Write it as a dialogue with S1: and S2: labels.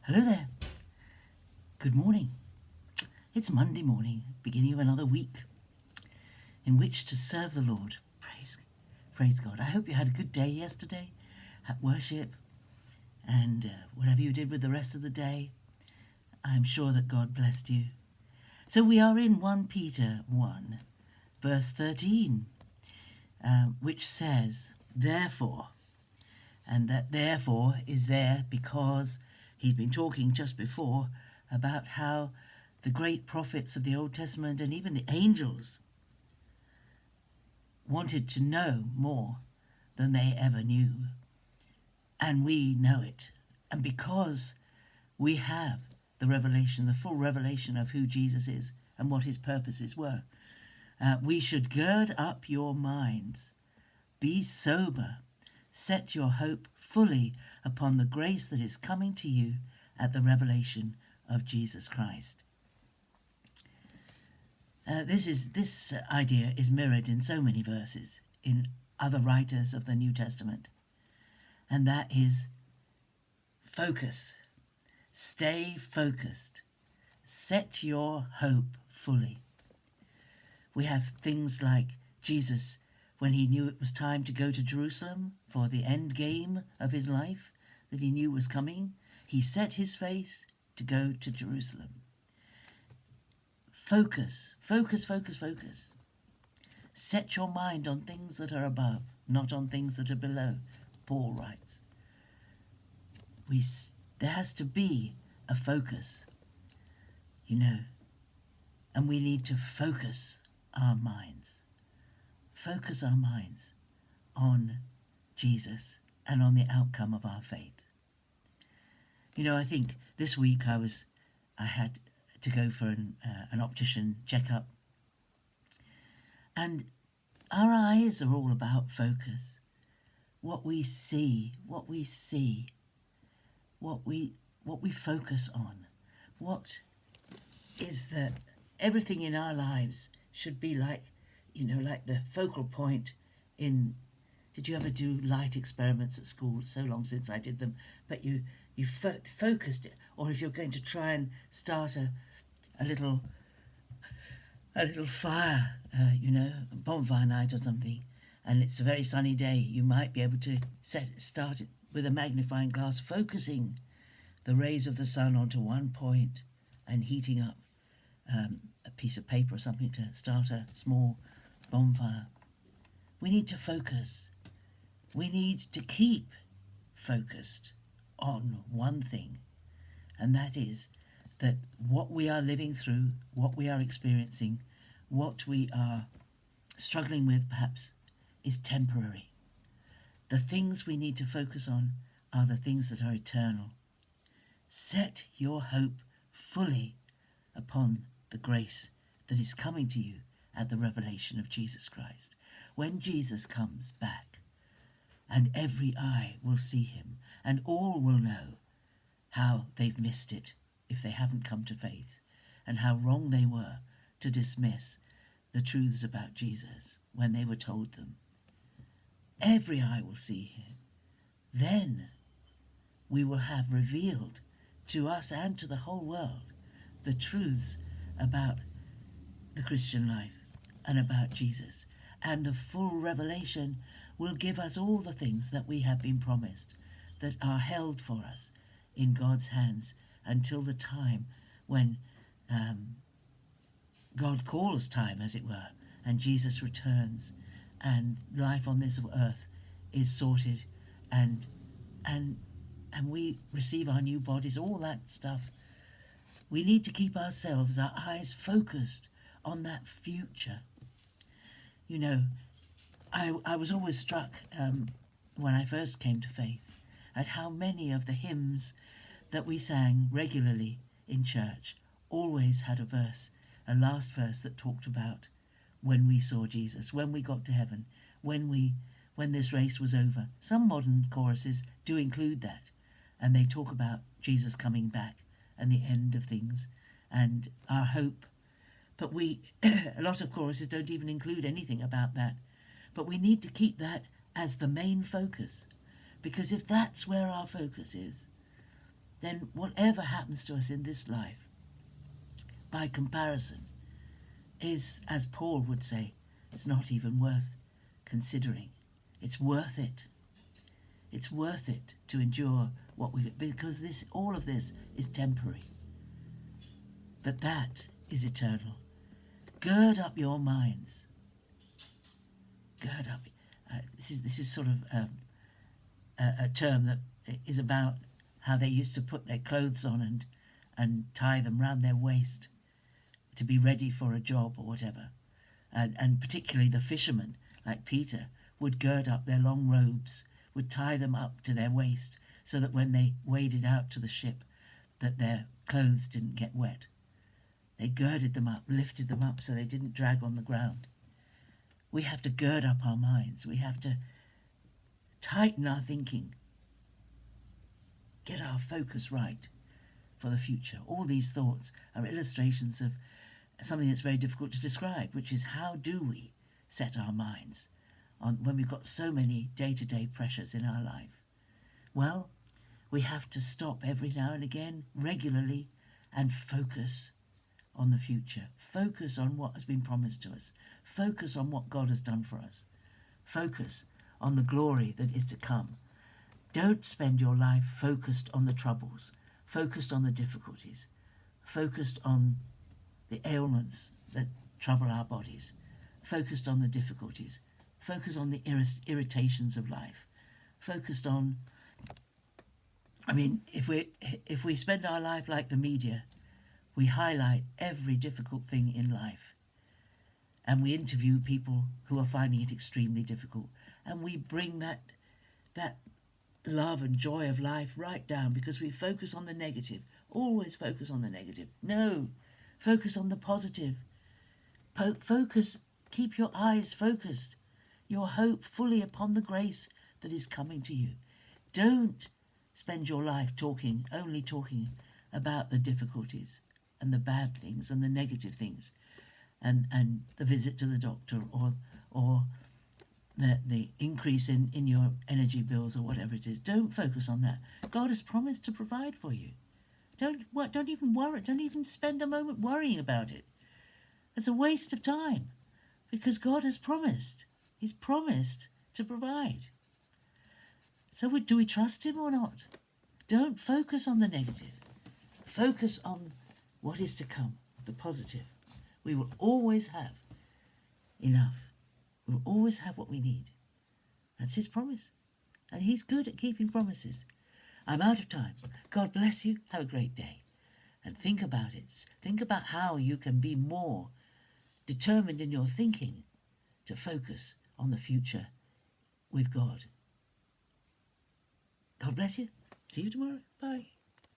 S1: Hello there. Good morning. It's Monday morning, beginning of another week in which to serve the Lord. Praise God. I hope you had a good day yesterday at worship and whatever you did with the rest of the day. I'm sure that God blessed you. So we are in 1 Peter 1, verse 13, which says, therefore, and that therefore is there because he's been talking just before about how the great prophets of the Old Testament and even the angels wanted to know more than they ever knew. And we know it. And because we have the revelation, the full revelation of who Jesus is and what his purposes were, we should gird up your minds, be sober, set your hope fully upon the grace that is coming to you at the revelation of Jesus Christ. This idea is mirrored in so many verses in other writers of the New Testament, and that is focus. Stay focused. Set your hope fully. We have things like Jesus, when he knew it was time to go to Jerusalem for the end game of his life that he knew was coming, he set his face to go to Jerusalem. Focus, focus, focus, focus. Set your mind on things that are above, not on things that are below, Paul writes. There has to be a focus, and we need to focus our minds. Focus our minds on Jesus and on the outcome of our faith. I think this week I had to go for an optician checkup, and our eyes are all about focus. What we see, what we focus on. What is everything in our lives should be like the focal point in. Did you ever do light experiments at school? It's so long since I did them, but you focused it. Or if you're going to try and start a little fire, a bonfire night or something, and it's a very sunny day, you might be able to start it with a magnifying glass, focusing the rays of the sun onto one point and heating up a piece of paper or something to start a small bonfire. We need to focus. We need to keep focused on one thing, and that is that what we are living through, what we are experiencing, what we are struggling with perhaps is temporary. The things we need to focus on are the things that are eternal. Set your hope fully upon the grace that is coming to you at the revelation of Jesus Christ. When Jesus comes back, and every eye will see him, and all will know how they've missed it if they haven't come to faith, and how wrong they were to dismiss the truths about Jesus when they were told them. Every eye will see him. Then we will have revealed to us and to the whole world the truths about the Christian life and about Jesus. And the full revelation will give us all the things that we have been promised, that are held for us in God's hands until the time when God calls time, as it were, and Jesus returns and life on this earth is sorted and we receive our new bodies, all that stuff. We need to keep our eyes focused on that future. I was always struck when I first came to faith at how many of the hymns that we sang regularly in church always had a last verse that talked about when we saw Jesus, when we got to heaven, when this race was over. Some modern choruses do include that, and they talk about Jesus coming back and the end of things and our hope. But a lot of choruses don't even include anything about that. But we need to keep that as the main focus, because if that's where our focus is, then whatever happens to us in this life, by comparison, is, as Paul would say, it's not even worth considering. It's worth it. It's worth it to endure what we, because all of this is temporary. But that is eternal. Gird up your minds. Gird up. This is sort of a term that is about how they used to put their clothes on and tie them round their waist to be ready for a job or whatever. And particularly the fishermen, like Peter, would gird up their long robes, would tie them up to their waist, so that when they waded out to the ship, that their clothes didn't get wet. They girded them up, lifted them up so they didn't drag on the ground. We have to gird up our minds. We have to tighten our thinking. Get our focus right for the future. All these thoughts are illustrations of something that's very difficult to describe, which is how do we set our minds on when we've got so many day-to-day pressures in our life? Well, we have to stop every now and again, regularly, and focus on the future. Focus on what has been promised to us. Focus on what God has done for us. Focus on the glory that is to come. Don't spend your life focused on the troubles, focused on the difficulties, focused on the ailments that trouble our bodies, focused on the difficulties, focus on the irritations of life, focused on, if we spend our life like the media, we highlight every difficult thing in life, and we interview people who are finding it extremely difficult, and we bring that love and joy of life right down because we focus on the negative. Always focus on the negative. No, focus on the positive. Focus, keep your eyes focused, your hope fully upon the grace that is coming to you. Don't spend your life only talking about the difficulties and the bad things and the negative things and the visit to the doctor or the increase in your energy bills or whatever it is. Don't focus on that. God has promised to provide for you. Don't even worry. Don't even spend a moment worrying about it. It's a waste of time because God has promised. He's promised to provide. So do we trust him or not? Don't focus on the negative. Focus on what is to come, the positive. We will always have enough. We will always have what we need. That's his promise. And he's good at keeping promises. I'm out of time. God bless you. Have a great day. And think about it. Think about how you can be more determined in your thinking to focus on the future with God. God bless you. See you tomorrow. Bye.